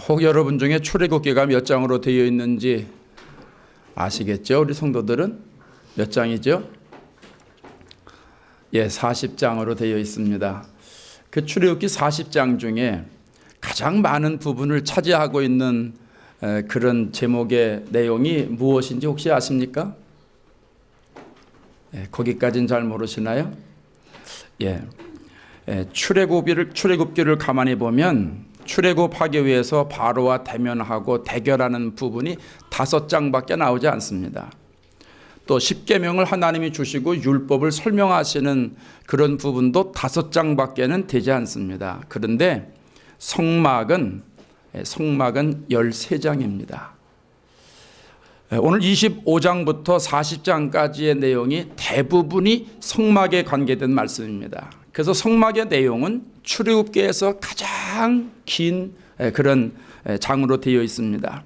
혹 여러분 중에 출애굽기가 몇 장으로 되어 있는지 아시겠죠? 우리 성도들은 몇 장이죠? 40장으로 되어 있습니다. 그 출애굽기 40장 중에 가장 많은 부분을 차지하고 있는 그런 제목의 내용이 무엇인지 혹시 아십니까? 거기까지는 잘 모르시나요? 출애굽기를 가만히 보면 출애굽하기 위해서 바로와 대면하고 대결하는 부분이 5장밖에 나오지 않습니다. 또 십계명을 하나님이 주시고 율법을 설명하시는 그런 부분도 5장밖에는 되지 않습니다. 그런데 성막은 13장입니다. 오늘 25장부터 40장까지의 내용이 대부분이 성막에 관계된 말씀입니다. 그래서 성막의 내용은 출애굽기에서 가장 긴 그런 장으로 되어 있습니다.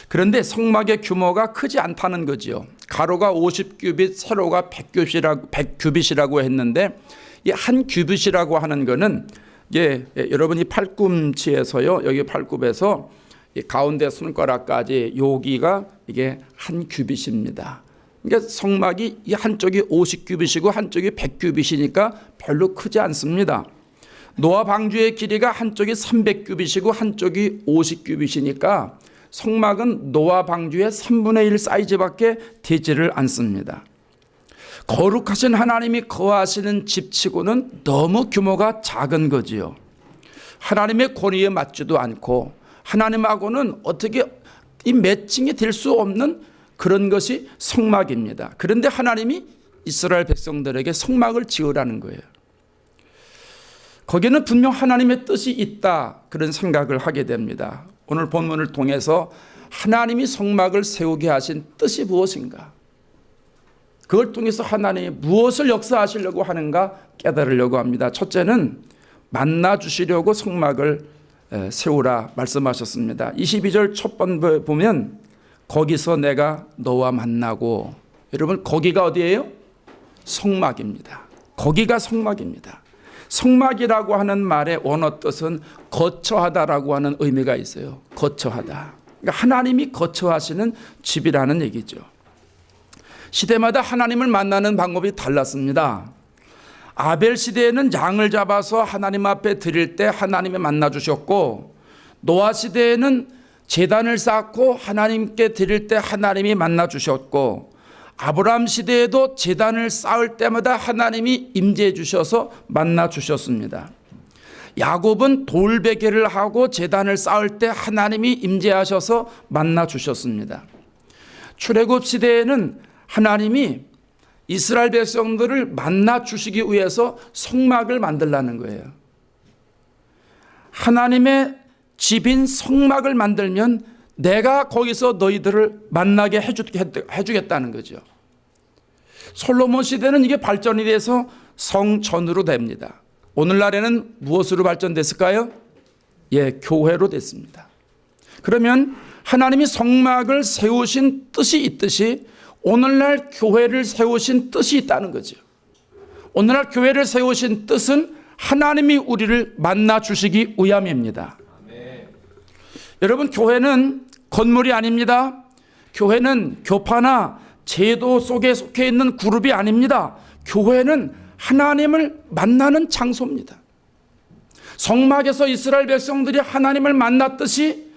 그런데 성막의 규모가 크지 않다는 거지요. 가로가 50규빗, 세로가 100규빗이라고 했는데 이 한 규빗이라고 하는 거는 여러분이 팔꿈치에서요, 여기 팔굽에서 가운데 손가락까지 여기가 이게 한 규빗입니다. 그러니까 성막이 이 한쪽이 50규빗이고 한쪽이 100규빗이니까 별로 크지 않습니다. 노아 방주의 길이가 한쪽이 300규빗이고 한쪽이 50규빗이니까 성막은 노아 방주의 3분의 1 사이즈밖에 되지를 않습니다. 거룩하신 하나님이 거하시는 집치고는 너무 규모가 작은 거지요. 하나님의 권위에 맞지도 않고 하나님하고는 어떻게 이 매칭이 될 수 없는 그런 것이 성막입니다. 그런데 하나님이 이스라엘 백성들에게 성막을 지으라는 거예요. 거기는 분명 하나님의 뜻이 있다, 그런 생각을 하게 됩니다. 오늘 본문을 통해서 하나님이 성막을 세우게 하신 뜻이 무엇인가, 그걸 통해서 하나님이 무엇을 역사하시려고 하는가 깨달으려고 합니다. 첫째는 만나 주시려고 성막을 세우라 말씀하셨습니다. 22절 첫 번째 보면 거기서 내가 너와 만나고, 여러분 거기가 어디예요? 성막입니다. 거기가 성막입니다. 성막이라고 하는 말의 원어 뜻은 거처하다라고 하는 의미가 있어요. 거처하다. 그러니까 하나님이 거처하시는 집이라는 얘기죠. 시대마다 하나님을 만나는 방법이 달랐습니다. 아벨 시대에는 양을 잡아서 하나님 앞에 드릴 때 하나님이 만나 주셨고, 노아 시대에는 제단을 쌓고 하나님께 드릴 때 하나님이 만나 주셨고, 아브라함 시대에도 제단을 쌓을 때마다 하나님이 임재해 주셔서 만나 주셨습니다. 야곱은 돌베개를 하고 제단을 쌓을 때 하나님이 임재하셔서 만나 주셨습니다. 출애굽 시대에는 하나님이 이스라엘 백성들을 만나 주시기 위해서 성막을 만들라는 거예요. 하나님의 집인 성막을 만들면 내가 거기서 너희들을 만나게 해주겠다는 거죠. 솔로몬 시대는 이게 발전이 돼서 성전으로 됩니다. 오늘날에는 무엇으로 발전됐을까요? 교회로 됐습니다. 그러면 하나님이 성막을 세우신 뜻이 있듯이 오늘날 교회를 세우신 뜻이 있다는 거죠. 오늘날 교회를 세우신 뜻은 하나님이 우리를 만나 주시기 위함입니다. 여러분, 교회는 건물이 아닙니다. 교회는 교파나 제도 속에 속해 있는 그룹이 아닙니다. 교회는 하나님을 만나는 장소입니다. 성막에서 이스라엘 백성들이 하나님을 만났듯이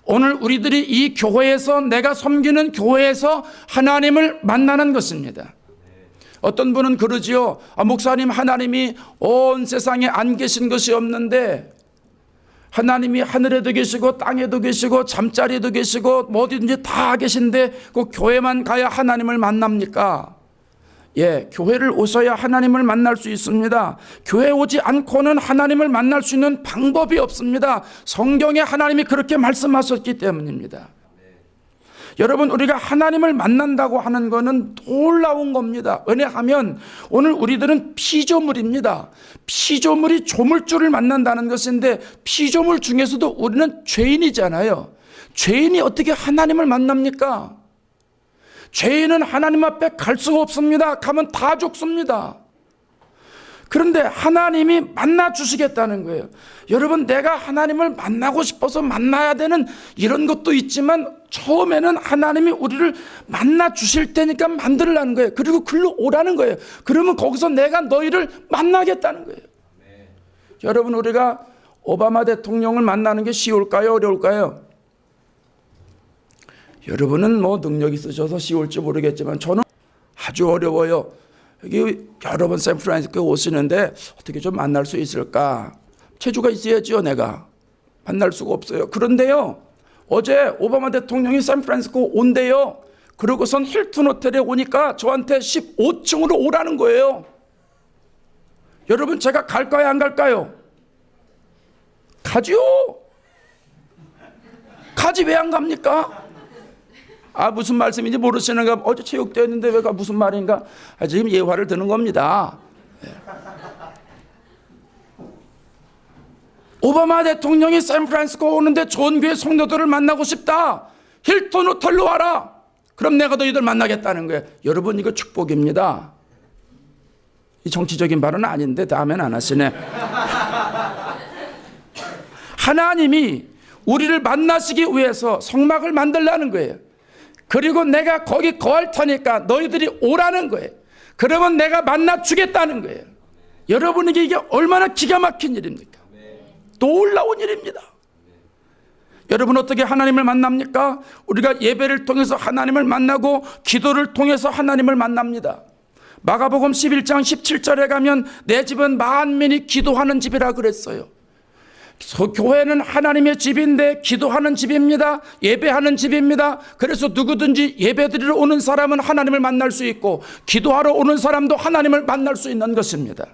오늘 우리들이 이 교회에서, 내가 섬기는 교회에서 하나님을 만나는 것입니다. 어떤 분은 그러지요. 목사님, 하나님이 온 세상에 안 계신 것이 없는데 하나님이 하늘에도 계시고 땅에도 계시고 잠자리에도 계시고 뭐든지 다 계신데 그 교회만 가야 하나님을 만납니까? 교회를 오셔야 하나님을 만날 수 있습니다. 교회 오지 않고는 하나님을 만날 수 있는 방법이 없습니다. 성경에 하나님이 그렇게 말씀하셨기 때문입니다. 여러분, 우리가 하나님을 만난다고 하는 것은 놀라운 겁니다. 왜냐하면 오늘 우리들은 피조물입니다. 피조물이 조물주를 만난다는 것인데 피조물 중에서도 우리는 죄인이잖아요. 죄인이 어떻게 하나님을 만납니까? 죄인은 하나님 앞에 갈 수가 없습니다. 가면 다 죽습니다. 그런데 하나님이 만나 주시겠다는 거예요. 여러분, 내가 하나님을 만나고 싶어서 만나야 되는 이런 것도 있지만 처음에는 하나님이 우리를 만나 주실 테니까 만들라는 거예요. 그리고 글로 오라는 거예요. 그러면 거기서 내가 너희를 만나겠다는 거예요. 여러분, 우리가 오바마 대통령을 만나는 게 쉬울까요? 어려울까요? 여러분은 뭐 능력 있으셔서 쉬울지 모르겠지만 저는 아주 어려워요. 여기 여러 번 샌프란시스코에 오시는데 어떻게 좀 만날 수 있을까? 체주가 있어야지요. 내가 만날 수가 없어요. 그런데요, 어제 오바마 대통령이 샌프란시스코 온대요. 그러고선 힐튼 호텔에 오니까 저한테 15층으로 오라는 거예요. 여러분, 제가 갈까요? 안 갈까요? 가지요. 가지. 왜 안 갑니까? 무슨 말씀인지 모르시는가? 어제 체육대회였는데 왜 무슨 말인가? 지금 예화를 드는 겁니다. 오바마 대통령이 샌프란시스코 오는데 좋은 교회 성도들을 만나고 싶다. 힐튼 호텔로 와라. 그럼 내가 너희들 만나겠다는 거예요. 여러분, 이거 축복입니다. 이 정치적인 발언은 아닌데 다음엔 안 하시네. 하나님이 우리를 만나시기 위해서 성막을 만들라는 거예요. 그리고 내가 거기 거할 테니까 너희들이 오라는 거예요. 그러면 내가 만나 주겠다는 거예요. 여러분에게 이게 얼마나 기가 막힌 일입니까? 놀라운 일입니다. 여러분, 어떻게 하나님을 만납니까? 우리가 예배를 통해서 하나님을 만나고 기도를 통해서 하나님을 만납니다. 마가복음 11장 17절에 가면 내 집은 만민이 기도하는 집이라 그랬어요. 교회는 하나님의 집인데 기도하는 집입니다. 예배하는 집입니다. 그래서 누구든지 예배드리러 오는 사람은 하나님을 만날 수 있고 기도하러 오는 사람도 하나님을 만날 수 있는 것입니다.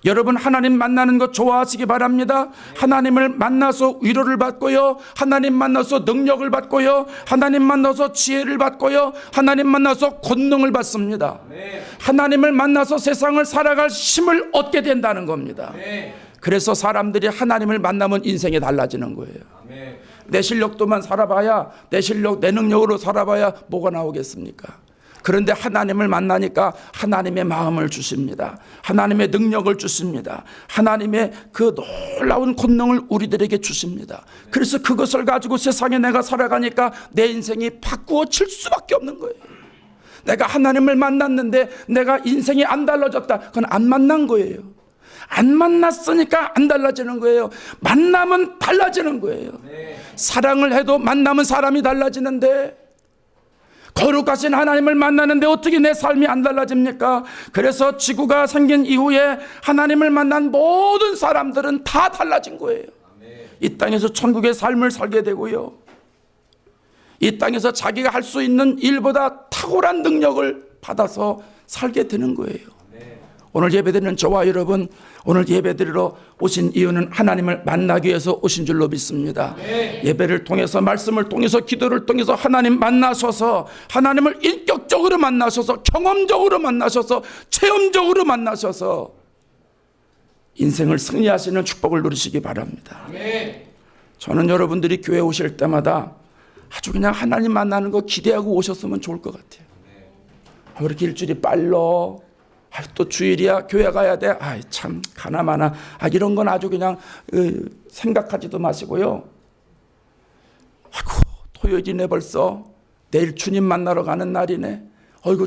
여러분, 하나님 만나는 것 좋아하시기 바랍니다. 하나님을 만나서 위로를 받고요, 하나님 만나서 능력을 받고요, 하나님 만나서 지혜를 받고요, 하나님 만나서 권능을 받습니다. 하나님을 만나서 세상을 살아갈 힘을 얻게 된다는 겁니다. 그래서 사람들이 하나님을 만나면 인생이 달라지는 거예요. 내 실력도만 살아봐야, 내 실력, 내 능력으로 살아봐야 뭐가 나오겠습니까? 그런데 하나님을 만나니까 하나님의 마음을 주십니다. 하나님의 능력을 주십니다. 하나님의 그 놀라운 권능을 우리들에게 주십니다. 그래서 그것을 가지고 세상에 내가 살아가니까 내 인생이 바꾸어질 수밖에 없는 거예요. 내가 하나님을 만났는데 내가 인생이 안 달라졌다. 그건 안 만난 거예요. 안 만났으니까 안 달라지는 거예요. 만나면 달라지는 거예요. 사랑을 해도 만나면 사람이 달라지는데, 거룩하신 하나님을 만나는데 어떻게 내 삶이 안 달라집니까? 그래서 지구가 생긴 이후에 하나님을 만난 모든 사람들은 다 달라진 거예요. 이 땅에서 천국의 삶을 살게 되고요, 이 땅에서 자기가 할 수 있는 일보다 탁월한 능력을 받아서 살게 되는 거예요. 오늘 예배드리는 저와 여러분, 오늘 예배드리러 오신 이유는 하나님을 만나기 위해서 오신 줄로 믿습니다. 예배를 통해서, 말씀을 통해서, 기도를 통해서 하나님 만나셔서, 하나님을 인격적으로 만나셔서, 경험적으로 만나셔서, 체험적으로 만나셔서 인생을 승리하시는 축복을 누리시기 바랍니다. 저는 여러분들이 교회 오실 때마다 아주 그냥 하나님 만나는 거 기대하고 오셨으면 좋을 것 같아요. 왜 이렇게 일주일이 빨라? 또 주일이야, 교회 가야 돼. 참 가나마나. 이런 건 아주 그냥 생각하지도 마시고요. 토요일이네 벌써. 내일 주님 만나러 가는 날이네.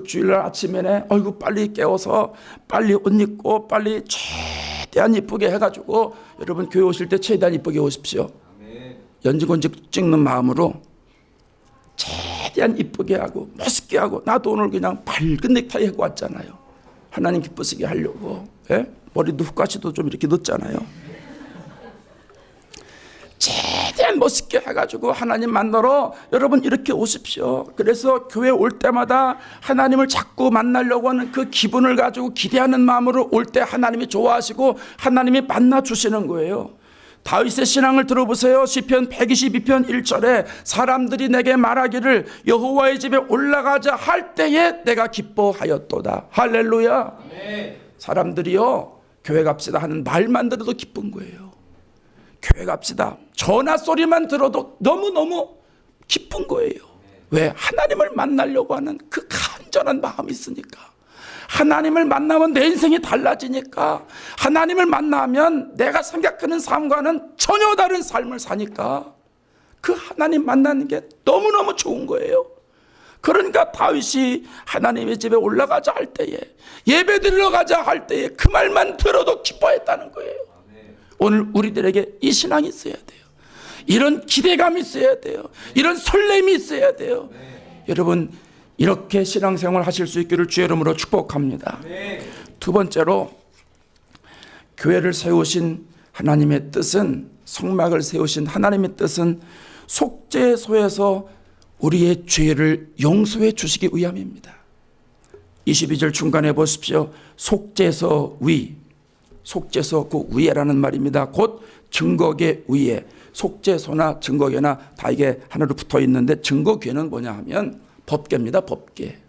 주일날 아침에네. 빨리 깨워서 빨리 옷 입고 빨리 최대한 이쁘게 해가지고, 여러분 교회 오실 때 최대한 이쁘게 오십시오. 연지곤지 찍는 마음으로 최대한 이쁘게 하고 멋있게 하고. 나도 오늘 그냥 밝은 넥타이 하고 왔잖아요. 하나님 기쁘시게 하려고. 머리도 훅가시도 좀 이렇게 넣었잖아요. 최대한 멋있게 해가지고 하나님 만나러 여러분 이렇게 오십시오. 그래서 교회 올 때마다 하나님을 자꾸 만나려고 하는 그 기분을 가지고 기대하는 마음으로 올 때 하나님이 좋아하시고 하나님이 만나 주시는 거예요. 다윗의 신앙을 들어보세요. 시편 122편 1절에 사람들이 내게 말하기를 여호와의 집에 올라가자 할 때에 내가 기뻐하였도다. 할렐루야. 사람들이요, 교회 갑시다 하는 말만 들어도 기쁜 거예요. 교회 갑시다, 전화 소리만 들어도 너무너무 기쁜 거예요. 왜? 하나님을 만나려고 하는 그 간절한 마음이 있으니까. 하나님을 만나면 내 인생이 달라지니까, 하나님을 만나면 내가 생각하는 삶과는 전혀 다른 삶을 사니까 그 하나님 만나는 게 너무너무 좋은 거예요. 그러니까 다윗이 하나님의 집에 올라가자 할 때에, 예배 드리러 가자 할 때에 그 말만 들어도 기뻐했다는 거예요. 오늘 우리들에게 이 신앙이 있어야 돼요. 이런 기대감이 있어야 돼요. 이런 설렘이 있어야 돼요. 여러분, 이렇게 신앙생활 하실 수 있기를 주의 이름으로 축복합니다. 두 번째로, 교회를 세우신 하나님의 뜻은, 성막을 세우신 하나님의 뜻은 속죄소에서 우리의 죄를 용서해 주시기 위함입니다. 22절 중간에 보십시오. 속죄소 위, 속죄소 그 위에라는 말입니다. 곧 증거궤 위에, 속죄소나 증거궤나 다 이게 하나로 붙어 있는데, 증거궤는 뭐냐 하면 법궤입니다. 법궤.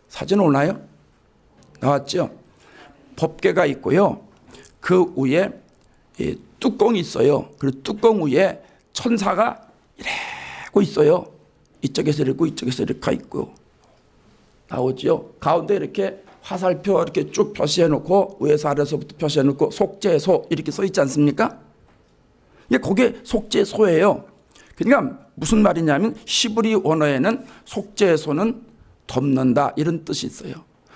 사진 오나요? 나왔죠? 법궤가 있고요. 그 위에 뚜껑이 있어요. 그리고 뚜껑 위에 천사가 이러고 있어요. 이쪽에서 이렇고 이쪽에서 이렇게 가 있고 나오죠. 가운데 이렇게 화살표 이렇게 쭉 표시해 놓고, 위에서 아래서부터 표시해 놓고 속죄소 이렇게 써 있지 않습니까? 거기에 속죄소예요. 그러니까 무슨 말이냐면, 히브리 원어에는 속죄소는 덮는다 이런 뜻이 있어요.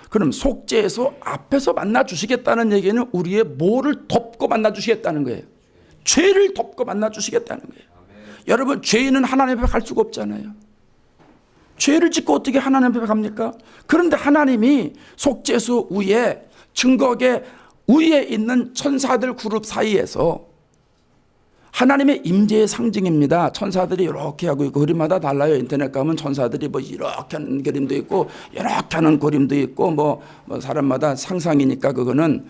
그럼 속죄소 앞에서 만나 주시겠다는 얘기는 우리의 뭐를 덮고 만나 주시겠다는 거예요. 죄를 덮고 만나 주시겠다는 거예요. 여러분, 죄인은 하나님 앞에 갈 수가 없잖아요. 죄를 짓고 어떻게 하나님 앞에 갑니까? 그런데 하나님이 속죄소 위에, 증거궤 위에 있는 천사들 그룹 사이에서, 하나님의 임재의 상징입니다. 천사들이 이렇게 하고 있고, 그림마다 달라요. 인터넷 가면 천사들이 뭐 이렇게 하는 그림도 있고 이렇게 하는 그림도 있고, 뭐 사람마다 상상이니까 그거는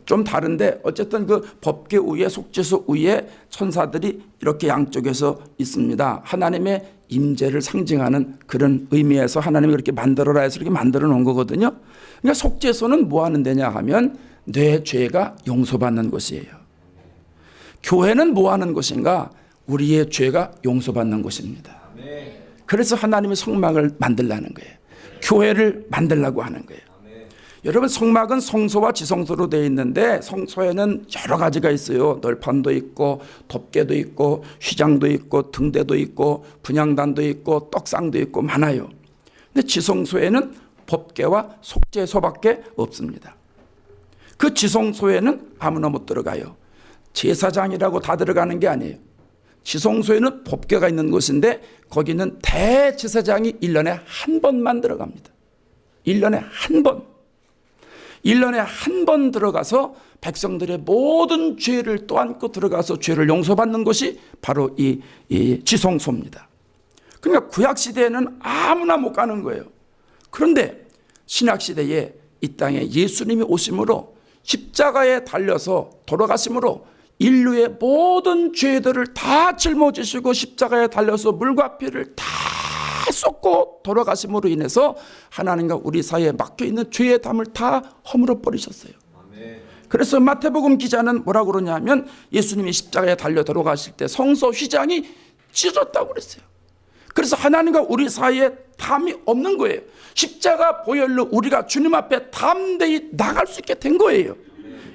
좀 다른데, 어쨌든 그 법궤 위에, 속죄소 위에 천사들이 이렇게 양쪽에서 있습니다. 하나님의 임재를 상징하는 그런 의미에서 하나님이 그렇게 만들어라 해서 이렇게 만들어 놓은 거거든요. 그러니까 속죄소는 뭐 하는 데냐 하면 내 죄가 용서받는 곳이에요. 교회는 뭐 하는 곳인가? 우리의 죄가 용서받는 곳입니다. 그래서 하나님이 성막을 만들라는 거예요. 교회를 만들라고 하는 거예요. 여러분, 성막은 성소와 지성소로 되어 있는데, 성소에는 여러 가지가 있어요. 널판도 있고 덮개도 있고 휘장도 있고 등대도 있고 분향단도 있고 떡상도 있고 많아요. 근데 지성소에는 법궤와 속죄소밖에 없습니다. 그 지성소에는 아무나 못 들어가요. 제사장이라고 다 들어가는 게 아니에요. 지성소에는 법궤가 있는 곳인데, 거기는 대제사장이 1년에 한 번만 들어갑니다. 1년에 한 번. 1년에 한 번 들어가서 백성들의 모든 죄를 떠안고 들어가서 죄를 용서받는 것이 바로 이 지성소입니다. 그러니까 구약시대에는 아무나 못 가는 거예요. 그런데 신약시대에 이 땅에 예수님이 오심으로, 십자가에 달려서 돌아가심으로 인류의 모든 죄들을 다 짊어지시고 십자가에 달려서 물과 피를 다 쏟고 돌아가심으로 인해서 하나님과 우리 사이에 막혀있는 죄의 담을 다 허물어 버리셨어요. 그래서 마태복음 기자는 뭐라고 그러냐면, 예수님이 십자가에 달려 돌아가실 때 성소 휘장이 찢어졌다고 그랬어요. 그래서 하나님과 우리 사이에 담이 없는 거예요. 십자가 보혈로 우리가 주님 앞에 담대히 나갈 수 있게 된 거예요.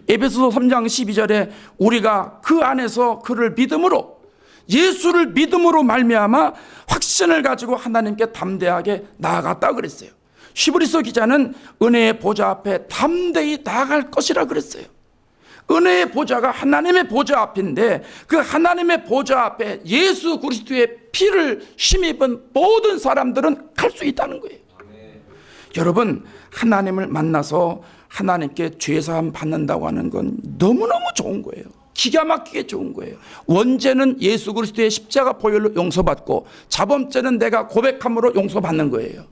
에베소서 3장 12절에 우리가 그 안에서 그를 믿음으로, 예수를 믿음으로 말미암아 확신을 가지고 하나님께 담대하게 나아갔다 그랬어요. 히브리서 기자는 은혜의 보좌 앞에 담대히 나아갈 것이라 그랬어요. 은혜의 보좌가 하나님의 보좌 앞인데, 그 하나님의 보좌 앞에 예수 그리스도의 피를 힘입은 모든 사람들은 갈 수 있다는 거예요. 여러분, 하나님을 만나서 하나님께 죄사함 받는다고 하는 건 너무너무 좋은 거예요. 기가 막히게 좋은 거예요. 원죄는 예수 그리스도의 십자가 보혈로 용서받고, 자범죄는 내가 고백함으로 용서받는 거예요.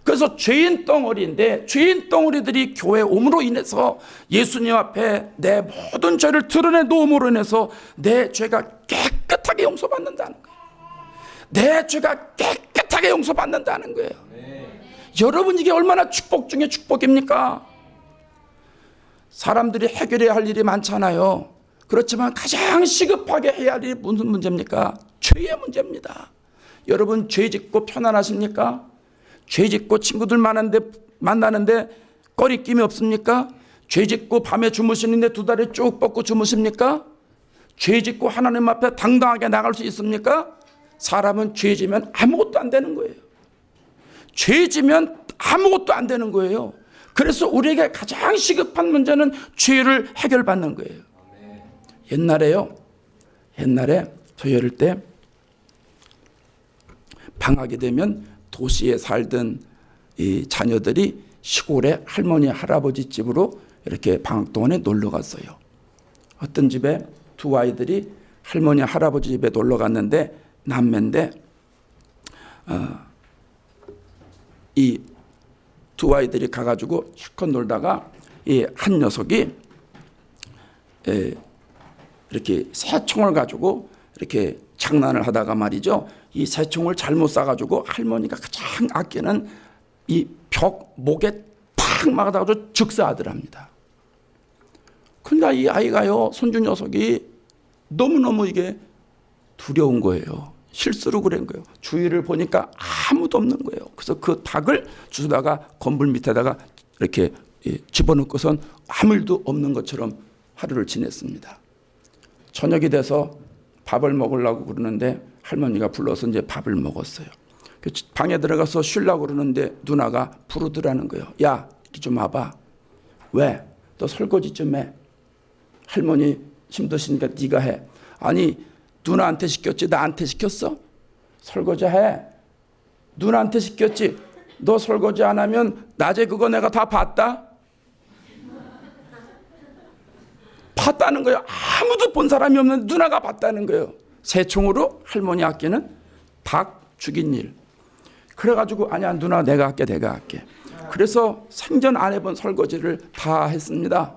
그래서 죄인 덩어리인데, 죄인 덩어리들이 교회 옴으로 인해서 예수님 앞에 내 모든 죄를 드러내 놓음으로 인해서 내 죄가 깨끗하게 용서받는다는 거예요. 내 죄가 깨끗하게 용서받는다는 거예요. 여러분, 이게 얼마나 축복 중에 축복입니까? 사람들이 해결해야 할 일이 많잖아요. 그렇지만 가장 시급하게 해야 할 일이 무슨 문제입니까? 죄의 문제입니다. 여러분, 죄 짓고 편안하십니까? 죄 짓고 친구들 만나는데 꺼리낌이 없습니까? 죄 짓고 밤에 주무시는데 두 다리 쭉 뻗고 주무십니까? 죄 짓고 하나님 앞에 당당하게 나갈 수 있습니까? 사람은 죄 지면 아무것도 안 되는 거예요. 죄 지면 아무것도 안 되는 거예요. 그래서 우리에게 가장 시급한 문제는 죄를 해결받는 거예요. 옛날에 저희 어릴 때 방학이 되면 도시에 살던 이 자녀들이 시골에 할머니 할아버지 집으로 이렇게 방학 동안에 놀러 갔어요. 어떤 집에 두 아이들이 할머니 할아버지 집에 놀러 갔는데 남매인데 이 두 아이들이 가가지고 실컷 놀다가 이 한 녀석이 이렇게 새총을 가지고 이렇게 장난을 하다가 말이죠. 이 새총을 잘못 쏴가지고 할머니가 가장 아끼는 이 벽 목에 팍 막아가지고 즉사하더랍니다. 그러니까 이 아이가요, 손주 녀석이 너무너무 이게 두려운 거예요. 실수로 그런 거예요. 주위를 보니까 아무도 없는 거예요. 그래서 그 닭을 주다가 건물 밑에다가 이렇게 집어넣고선 아무 일도 없는 것처럼 하루를 지냈습니다. 저녁이 돼서 밥을 먹으려고 그러는데 할머니가 불러서 이제 밥을 먹었어요. 방에 들어가서 쉬려고 그러는데 누나가 부르더라는 거예요. 야, 이렇게 좀 와봐. 왜? 너 설거지 좀 해. 할머니 힘드시니까 네가 해. 아니, 누나한테 시켰지 나한테 시켰어? 설거지 해. 누나한테 시켰지. 너 설거지 안 하면 낮에 그거 내가 다 봤다. 봤다는 거예요. 아무도 본 사람이 없는데 누나가 봤다는 거예요. 새총으로 할머니 아끼는 닭 죽인 일. 그래가지고 아니야 누나 내가 할게. 그래서 생전 안 해본 설거지를 다 했습니다.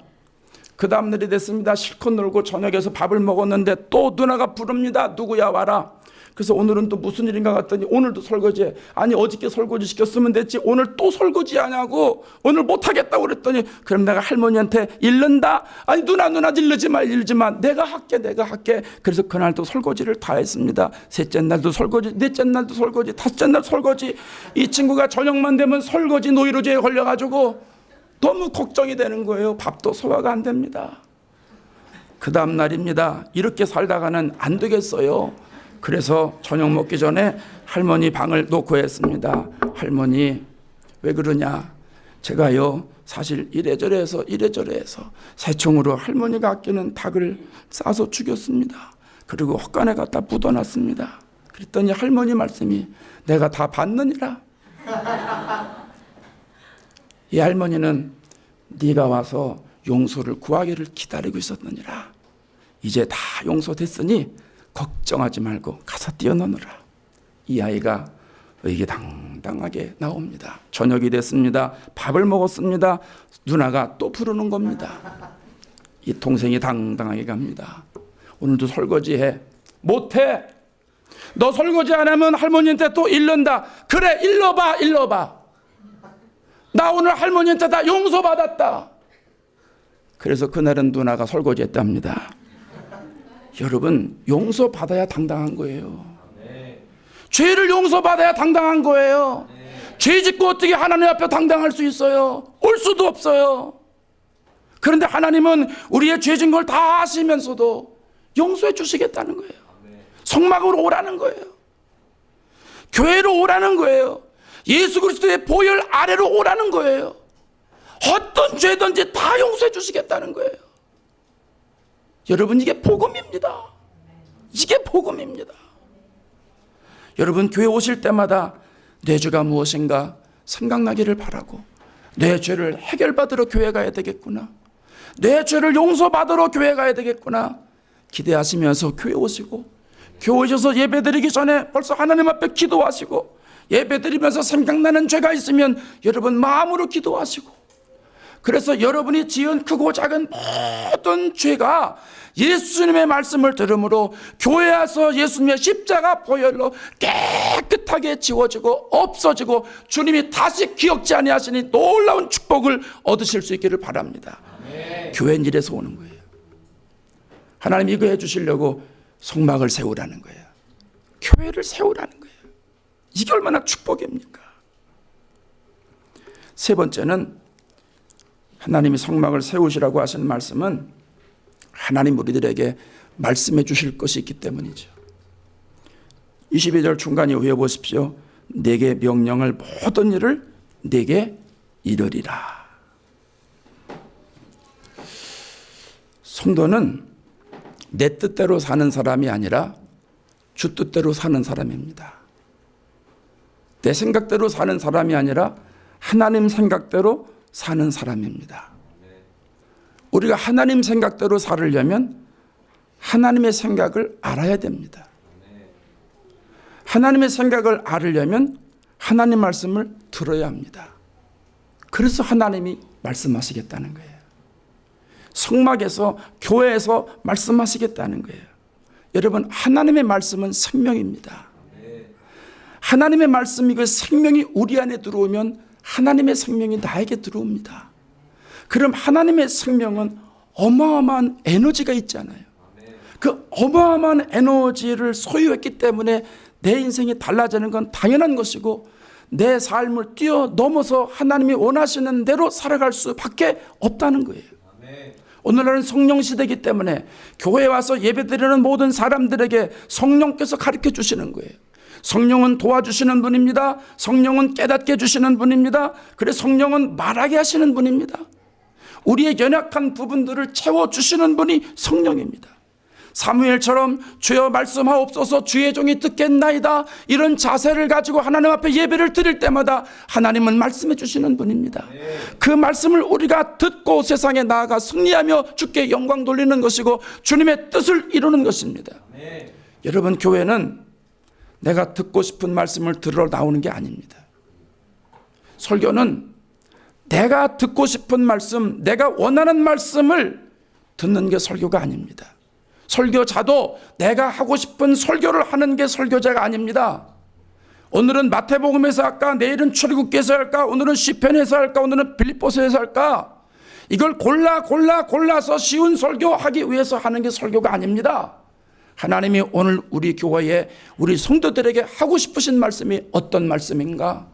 그 다음 날이 됐습니다. 실컷 놀고 저녁에서 밥을 먹었는데 또 누나가 부릅니다. 누구야 와라. 그래서 오늘은 또 무슨 일인가 갔더니 오늘도 설거지해. 아니 어저께 설거지 시켰으면 됐지 오늘 또 설거지 하냐고. 오늘 못하겠다고 그랬더니 그럼 내가 할머니한테 일른다. 아니 누나 일르지 마. 내가 할게. 그래서 그날도 설거지를 다 했습니다. 셋째 날도 설거지, 넷째 날도 설거지, 다섯째 날 설거지. 이 친구가 저녁만 되면 설거지 노이로제에 걸려가지고 너무 걱정이 되는 거예요. 밥도 소화가 안 됩니다. 그 다음 날입니다. 이렇게 살다가는 안 되겠어요. 그래서 저녁 먹기 전에 할머니 방을 놓고 했습니다. 할머니 왜 그러냐. 제가요 사실 이래저래 해서 새총으로 할머니가 아끼는 닭을 싸서 죽였습니다. 그리고 헛간에 갖다 묻어놨습니다. 그랬더니 할머니 말씀이 내가 다 봤느니라. 이 할머니는 네가 와서 용서를 구하기를 기다리고 있었느니라. 이제 다 용서됐으니 걱정하지 말고 가서 뛰어노느라. 이 아이가 의기당당하게 나옵니다. 저녁이 됐습니다. 밥을 먹었습니다. 누나가 또 부르는 겁니다. 이 동생이 당당하게 갑니다. 오늘도 설거지해. 못해. 너 설거지 안 하면 할머니한테 또 일른다. 그래 일러봐. 나 오늘 할머니한테 다 용서받았다. 그래서 그날은 누나가 설거지했답니다. 여러분 용서받아야 당당한 거예요. 죄를 용서받아야 당당한 거예요. 죄 짓고 어떻게 하나님 앞에 당당할 수 있어요? 올 수도 없어요. 그런데 하나님은 우리의 죄진 걸 다 아시면서도 용서해 주시겠다는 거예요. 성막으로 오라는 거예요. 교회로 오라는 거예요. 예수 그리스도의 보혈 아래로 오라는 거예요. 어떤 죄든지 다 용서해 주시겠다는 거예요. 여러분 이게 복음입니다. 이게 복음입니다. 여러분 교회 오실 때마다 내 죄가 무엇인가 생각나기를 바라고 내 죄를 해결받으러 교회 가야 되겠구나. 내 죄를 용서받으러 교회 가야 되겠구나. 기대하시면서 교회 오시고 교회 오셔서 예배드리기 전에 벌써 하나님 앞에 기도하시고 예배드리면서 생각나는 죄가 있으면 여러분 마음으로 기도하시고 그래서 여러분이 지은 크고 작은 모든 죄가 예수님의 말씀을 들음으로 교회 와서 예수님의 십자가 보혈로 깨끗하게 지워지고 없어지고 주님이 다시 기억지 아니하시니 놀라운 축복을 얻으실 수 있기를 바랍니다. 교회는 이래서 오는 거예요. 하나님 이거 해주시려고 성막을 세우라는 거예요. 교회를 세우라는 거예요. 이게 얼마나 축복입니까? 세 번째는 하나님이 성막을 세우시라고 하신 말씀은 하나님 우리들에게 말씀해 주실 것이 있기 때문이죠. 22절 중간에 외워보십시오. 내게 명령을 모든 일을 내게 이르리라. 성도는 내 뜻대로 사는 사람이 아니라 주 뜻대로 사는 사람입니다. 내 생각대로 사는 사람이 아니라 하나님 생각대로 사는 사람입니다. 우리가 하나님 생각대로 살으려면 하나님의 생각을 알아야 됩니다. 하나님의 생각을 알으려면 하나님 말씀을 들어야 합니다. 그래서 하나님이 말씀하시겠다는 거예요. 성막에서, 교회에서 말씀하시겠다는 거예요. 여러분, 하나님의 말씀은 생명입니다. 하나님의 말씀이, 그 생명이 우리 안에 들어오면 하나님의 생명이 나에게 들어옵니다. 그럼 하나님의 생명은 어마어마한 에너지가 있잖아요. 그 어마어마한 에너지를 소유했기 때문에 내 인생이 달라지는 건 당연한 것이고, 내 삶을 뛰어넘어서 하나님이 원하시는 대로 살아갈 수밖에 없다는 거예요. 오늘날은 성령 시대이기 때문에 교회에 와서 예배드리는 모든 사람들에게 성령께서 가르쳐 주시는 거예요. 성령은 도와주시는 분입니다. 성령은 깨닫게 해주시는 분입니다. 그래서 성령은 말하게 하시는 분입니다. 우리의 연약한 부분들을 채워주시는 분이 성령입니다. 사무엘처럼 주여 말씀하옵소서 주의 종이 듣겠나이다, 이런 자세를 가지고 하나님 앞에 예배를 드릴 때마다 하나님은 말씀해 주시는 분입니다. 그 말씀을 우리가 듣고 세상에 나아가 승리하며 주께 영광 돌리는 것이고 주님의 뜻을 이루는 것입니다. 여러분, 교회는 내가 듣고 싶은 말씀을 들으러 나오는 게 아닙니다. 설교는 내가 듣고 싶은 말씀, 내가 원하는 말씀을 듣는 게 설교가 아닙니다. 설교자도 내가 하고 싶은 설교를 하는 게 설교자가 아닙니다. 오늘은 마태복음에서 할까, 내일은 출애굽기에서 할까, 오늘은 시편에서 할까, 오늘은 빌립보서에서 할까, 이걸 골라서 쉬운 설교하기 위해서 하는 게 설교가 아닙니다. 하나님이 오늘 우리 교회에, 우리 성도들에게 하고 싶으신 말씀이 어떤 말씀인가,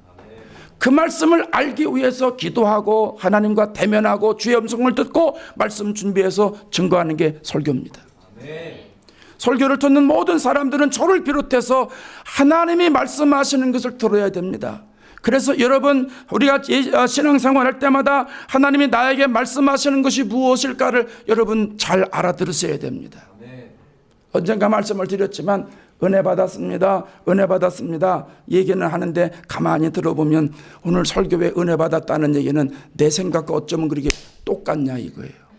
그 말씀을 알기 위해서 기도하고 하나님과 대면하고 주의 음성을 듣고 말씀 준비해서 증거하는 게 설교입니다. 설교를 듣는 모든 사람들은 저를 비롯해서 하나님이 말씀하시는 것을 들어야 됩니다. 그래서 여러분, 우리가 신앙생활 할 때마다 하나님이 나에게 말씀하시는 것이 무엇일까를 여러분 잘 알아들으셔야 됩니다. 언젠가 말씀을 드렸지만 은혜 받았습니다, 은혜 받았습니다 얘기는 하는데 가만히 들어보면 오늘 설교에 은혜 받았다는 얘기는 내 생각과 어쩌면 그렇게 똑같냐 이거예요.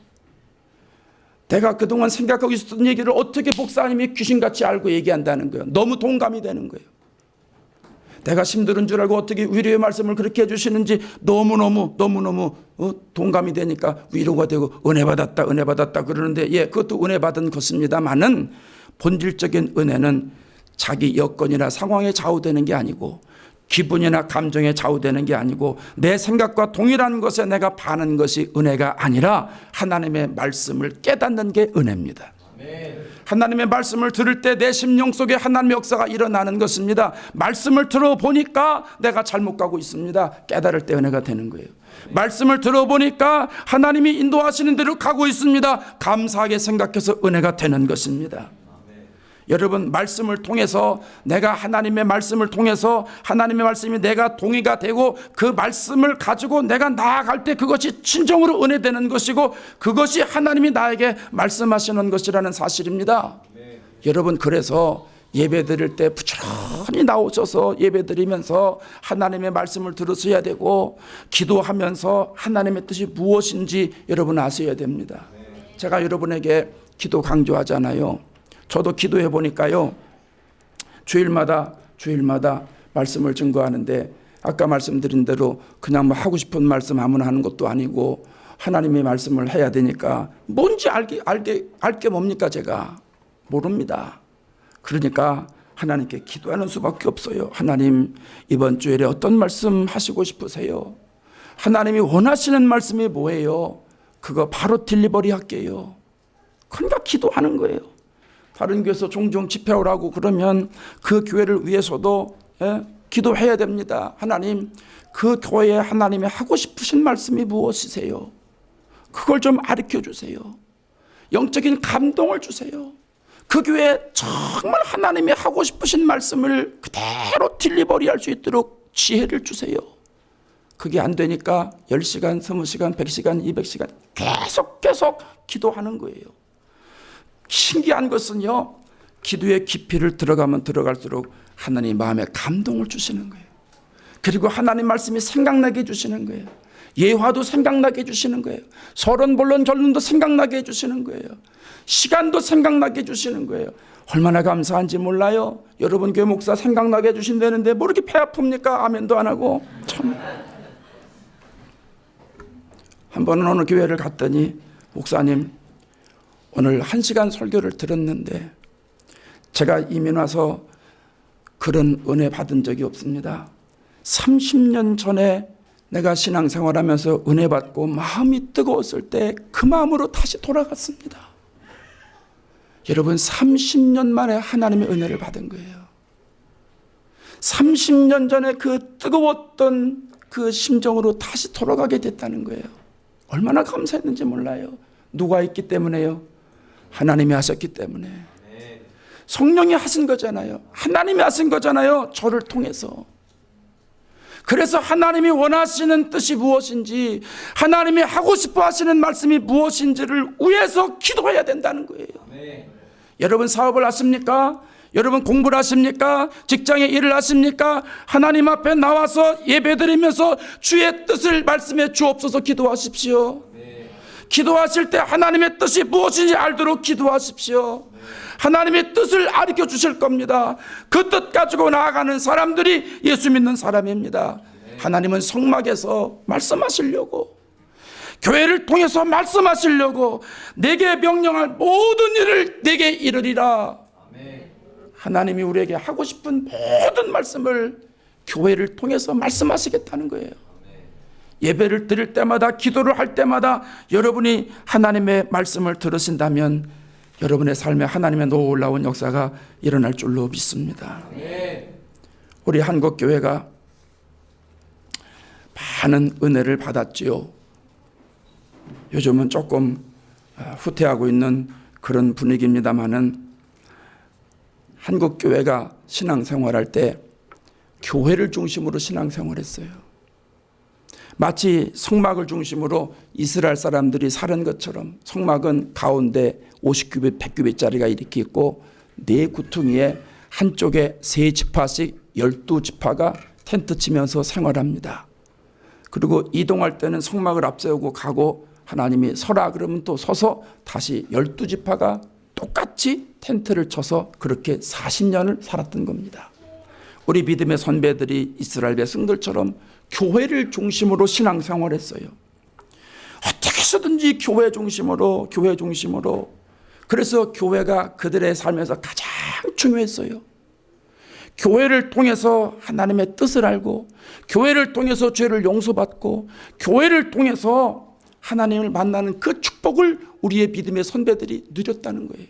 내가 그동안 생각하고 있었던 얘기를 어떻게 목사님이 귀신같이 알고 얘기한다는 거예요. 너무 동감이 되는 거예요. 내가 힘든 줄 알고 어떻게 위로의 말씀을 그렇게 해주시는지 너무너무 동감이 되니까 위로가 되고 은혜 받았다 그러는데, 예, 그것도 은혜 받은 것입니다만은 본질적인 은혜는 자기 여건이나 상황에 좌우되는 게 아니고, 기분이나 감정에 좌우되는 게 아니고, 내 생각과 동일한 것에 내가 반하는 것이 은혜가 아니라 하나님의 말씀을 깨닫는 게 은혜입니다. 하나님의 말씀을 들을 때 내 심령 속에 하나님의 역사가 일어나는 것입니다. 말씀을 들어보니까 내가 잘못 가고 있습니다. 깨달을 때 은혜가 되는 거예요. 말씀을 들어보니까 하나님이 인도하시는 대로 가고 있습니다. 감사하게 생각해서 은혜가 되는 것입니다. 여러분, 말씀을 통해서, 내가 하나님의 말씀을 통해서 하나님의 말씀이 내가 동의가 되고 그 말씀을 가지고 내가 나아갈 때 그것이 진정으로 은혜되는 것이고 그것이 하나님이 나에게 말씀하시는 것이라는 사실입니다. 여러분, 그래서 예배 드릴 때 부지런히 나오셔서 예배 드리면서 하나님의 말씀을 들으셔야 되고, 기도하면서 하나님의 뜻이 무엇인지 여러분 아셔야 됩니다. 제가 여러분에게 기도 강조하잖아요. 저도 기도해 보니까요, 주일마다 말씀을 증거하는데, 아까 말씀드린 대로 그냥 뭐 하고 싶은 말씀 아무나 하는 것도 아니고 하나님의 말씀을 해야 되니까 뭔지 알게 뭡니까? 제가 모릅니다. 그러니까 하나님께 기도하는 수밖에 없어요. 하나님, 이번 주일에 어떤 말씀 하시고 싶으세요? 하나님이 원하시는 말씀이 뭐예요? 그거 바로 딜리버리 할게요. 그러니까 기도하는 거예요. 다른 교회에서 종종 집회오라고 그러면 그 교회를 위해서도 기도해야 됩니다. 하나님, 그 교회에 하나님이 하고 싶으신 말씀이 무엇이세요? 그걸 좀 가르쳐 주세요. 영적인 감동을 주세요. 그 교회에 정말 하나님이 하고 싶으신 말씀을 그대로 딜리버리 할 수 있도록 지혜를 주세요. 그게 안 되니까 10시간, 20시간, 100시간, 200시간 계속 기도하는 거예요. 신기한 것은요, 기도의 깊이를 들어가면 들어갈수록 하나님 마음에 감동을 주시는 거예요. 그리고 하나님 말씀이 생각나게 해주시는 거예요. 예화도 생각나게 해주시는 거예요. 서론본론 결론도 생각나게 해주시는 거예요. 시간도 생각나게 해주시는 거예요. 얼마나 감사한지 몰라요. 여러분 교회 목사 생각나게 해주신다는데 뭐 이렇게 배 아픕니까? 아멘도 안 하고. 참. 한 번은 어느 교회를 갔더니 목사님 오늘 1시간 설교를 들었는데 제가 이민 와서 그런 은혜 받은 적이 없습니다. 30년 전에 내가 신앙생활하면서 은혜 받고 마음이 뜨거웠을 때 그 마음으로 다시 돌아갔습니다. 여러분 30년 만에 하나님의 은혜를 받은 거예요. 30년 전에 그 뜨거웠던 그 심정으로 다시 돌아가게 됐다는 거예요. 얼마나 감사했는지 몰라요. 누가 있기 때문에요? 하나님이 하셨기 때문에. 성령이 하신 거잖아요. 하나님이 하신 거잖아요. 저를 통해서. 그래서 하나님이 원하시는 뜻이 무엇인지, 하나님이 하고 싶어 하시는 말씀이 무엇인지를 위해서 기도해야 된다는 거예요. 여러분 사업을 하십니까? 여러분 공부를 하십니까? 직장에 일을 하십니까? 하나님 앞에 나와서 예배드리면서 주의 뜻을 말씀해 주옵소서 기도하십시오. 기도하실 때 하나님의 뜻이 무엇인지 알도록 기도하십시오. 하나님의 뜻을 가르쳐 주실 겁니다. 그 뜻 가지고 나아가는 사람들이 예수 믿는 사람입니다. 하나님은 성막에서 말씀하시려고, 교회를 통해서 말씀하시려고 내게 명령할 모든 일을 내게 이르리라. 하나님이 우리에게 하고 싶은 모든 말씀을 교회를 통해서 말씀하시겠다는 거예요. 예배를 드릴 때마다, 기도를 할 때마다 여러분이 하나님의 말씀을 들으신다면 여러분의 삶에 하나님의 놀라운 역사가 일어날 줄로 믿습니다. 우리 한국교회가 많은 은혜를 받았지요. 요즘은 조금 후퇴하고 있는 그런 분위기입니다마는 한국교회가 신앙생활할 때 교회를 중심으로 신앙생활했어요. 마치 성막을 중심으로 이스라엘 사람들이 사는 것처럼 성막은 가운데 50규빗, 100규빗짜리가 이렇게 있고 네 구퉁이에 한쪽에 세 지파씩 12지파가 텐트 치면서 생활합니다. 그리고 이동할 때는 성막을 앞세우고 가고 하나님이 서라 그러면 또 서서 다시 12지파가 똑같이 텐트를 쳐서 그렇게 40년을 살았던 겁니다. 우리 믿음의 선배들이 이스라엘 백성들처럼 교회를 중심으로 신앙생활했어요. 어떻게 해서든지 교회 중심으로. 그래서 교회가 그들의 삶에서 가장 중요했어요. 교회를 통해서 하나님의 뜻을 알고, 교회를 통해서 죄를 용서받고, 교회를 통해서 하나님을 만나는 그 축복을 우리의 믿음의 선배들이 누렸다는 거예요.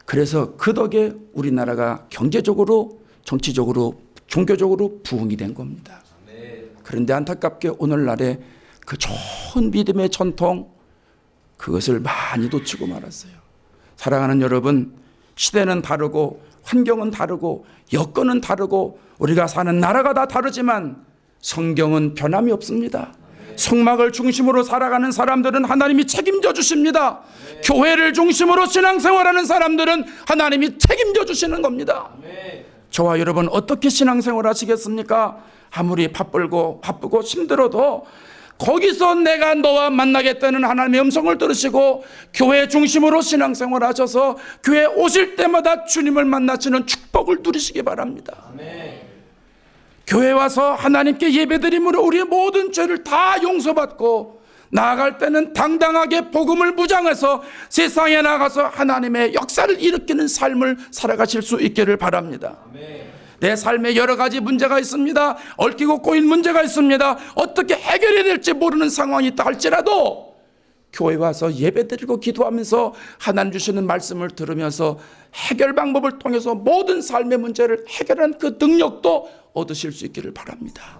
그래서 그 덕에 우리나라가 경제적으로, 정치적으로, 종교적으로 부흥이 된 겁니다. 그런데 안타깝게 오늘날에 그 좋은 믿음의 전통, 그것을 많이 놓치고 말았어요. 사랑하는 여러분, 시대는 다르고 환경은 다르고 여건은 다르고 우리가 사는 나라가 다 다르지만 성경은 변함이 없습니다. 성막을 중심으로 살아가는 사람들은 하나님이 책임져 주십니다. 교회를 중심으로 신앙생활하는 사람들은 하나님이 책임져 주시는 겁니다. 저와 여러분 어떻게 신앙생활 하시겠습니까? 아무리 바쁘고 힘들어도 거기서 내가 너와 만나겠다는 하나님의 음성을 들으시고 교회 중심으로 신앙생활 하셔서 교회 오실 때마다 주님을 만나시는 축복을 누리시기 바랍니다. 교회 와서 하나님께 예배드림으로 우리의 모든 죄를 다 용서받고 나아갈 때는 당당하게 복음을 무장해서 세상에 나가서 하나님의 역사를 일으키는 삶을 살아가실 수 있기를 바랍니다. 내 삶에 여러 가지 문제가 있습니다. 얽히고 꼬인 문제가 있습니다. 어떻게 해결해야 될지 모르는 상황이 있다 할지라도 교회 와서 예배드리고 기도하면서 하나님 주시는 말씀을 들으면서 해결 방법을 통해서 모든 삶의 문제를 해결하는 그 능력도 얻으실 수 있기를 바랍니다.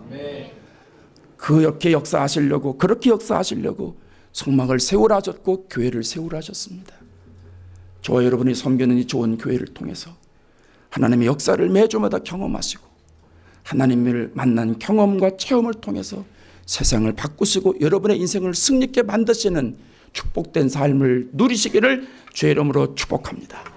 그렇게 역사하시려고 성막을 세우라 하셨고 교회를 세우라 하셨습니다. 저와 여러분이 섬기는 이 좋은 교회를 통해서 하나님의 역사를 매주마다 경험하시고 하나님을 만난 경험과 체험을 통해서 세상을 바꾸시고 여러분의 인생을 승리있게 만드시는 축복된 삶을 누리시기를 주의 이름으로 축복합니다.